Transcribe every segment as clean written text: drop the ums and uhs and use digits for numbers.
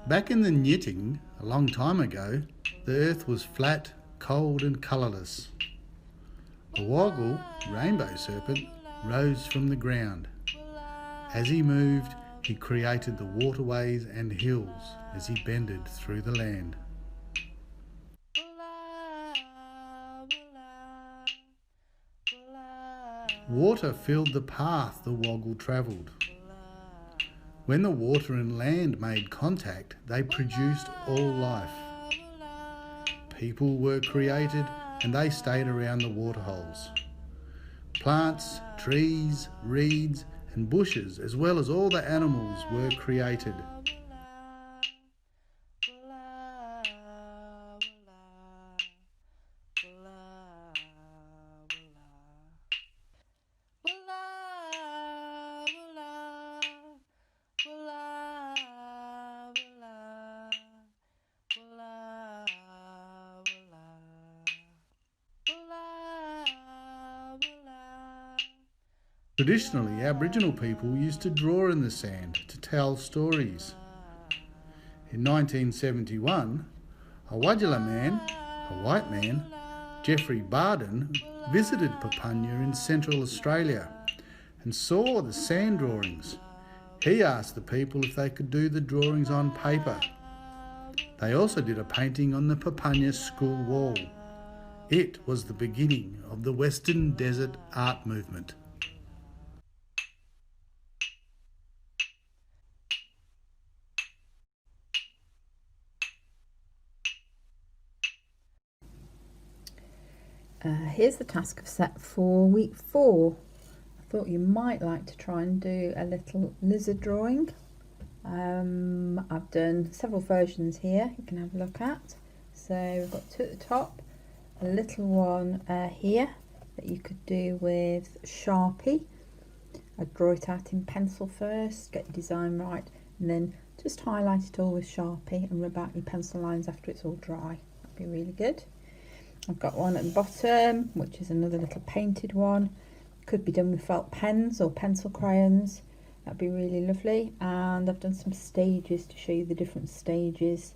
Back in the Knitting, a long time ago, the earth was flat, cold and colourless. A woggle, rainbow serpent, rose from the ground. As he moved, he created the waterways and hills as he bended through the land. Water filled the path the woggle travelled. When the water and land made contact, they produced all life. People were created and they stayed around the waterholes. Plants, trees, reeds and bushes, as well as all the animals, were created. Traditionally, Aboriginal people used to draw in the sand to tell stories. In 1971, a Wadjala man, a white man, Geoffrey Barden, visited Papunya in Central Australia and saw the sand drawings. He asked the people if they could do the drawings on paper. They also did a painting on the Papunya school wall. It was the beginning of the Western Desert art movement. Here's the task I've set for week 4. I thought you might like to try and do a little lizard drawing. I've done several versions here you can have a look at. So we've got 2 at the top, a little one here that you could do with Sharpie. I'd draw it out in pencil first, get your design right, and then just highlight it all with Sharpie and rub out your pencil lines after it's all dry. That'd be really good. I've got one at the bottom, which is another little painted one. Could be done with felt pens or pencil crayons. That'd be really lovely. And I've done some stages to show you the different stages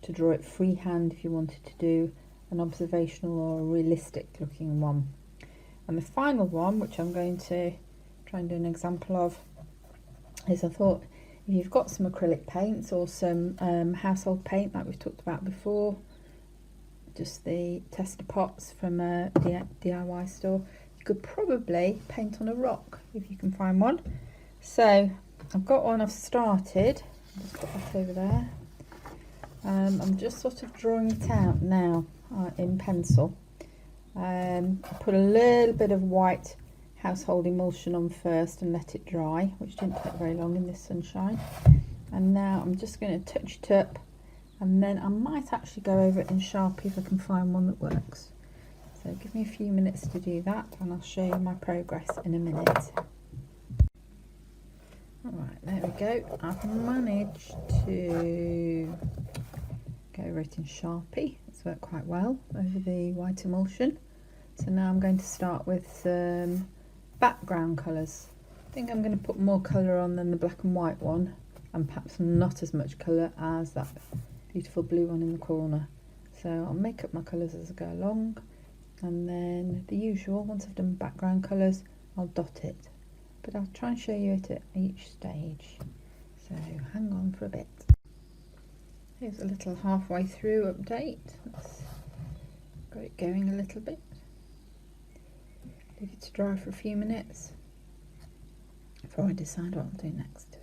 to draw it freehand if you wanted to do an observational or a realistic looking one. And the final one, which I'm going to try and do an example of, is I thought if you've got some acrylic paints or some household paint like we've talked about before, just the tester pots from a DIY store, you could probably paint on a rock if you can find one. So I've got one I've started. I'll just put that over there. I'm just sort of drawing it out now in pencil. I put a little bit of white household emulsion on first and let it dry, which didn't take very long in this sunshine. And now I'm just going to touch it up, and then I might actually go over it in Sharpie if I can find one that works. So give me a few minutes to do that and I'll show you my progress in a minute. Alright, there we go. I've managed to go over it in Sharpie. It's worked quite well over the white emulsion. So now I'm going to start with some background colours. I think I'm going to put more colour on than the black and white one, and perhaps not as much colour as that beautiful blue one in the corner. So I'll make up my colours as I go along, and then the usual, once I've done background colours, I'll dot it. But I'll try and show you it at each stage. So hang on for a bit. Here's a little halfway through update. Let's get it going a little bit. Leave it to dry for a few minutes before I decide what I'll do next to it.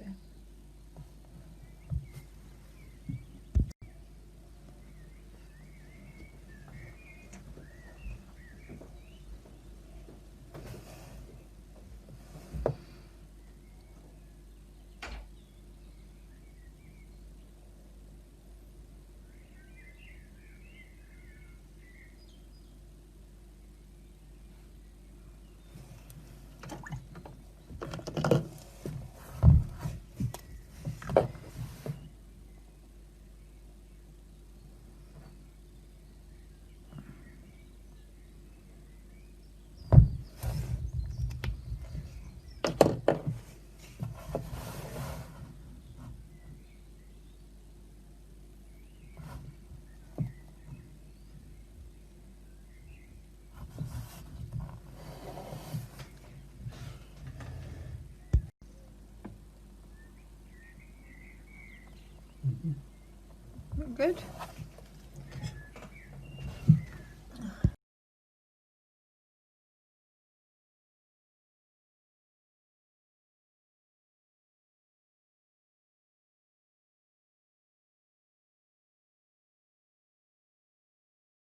good.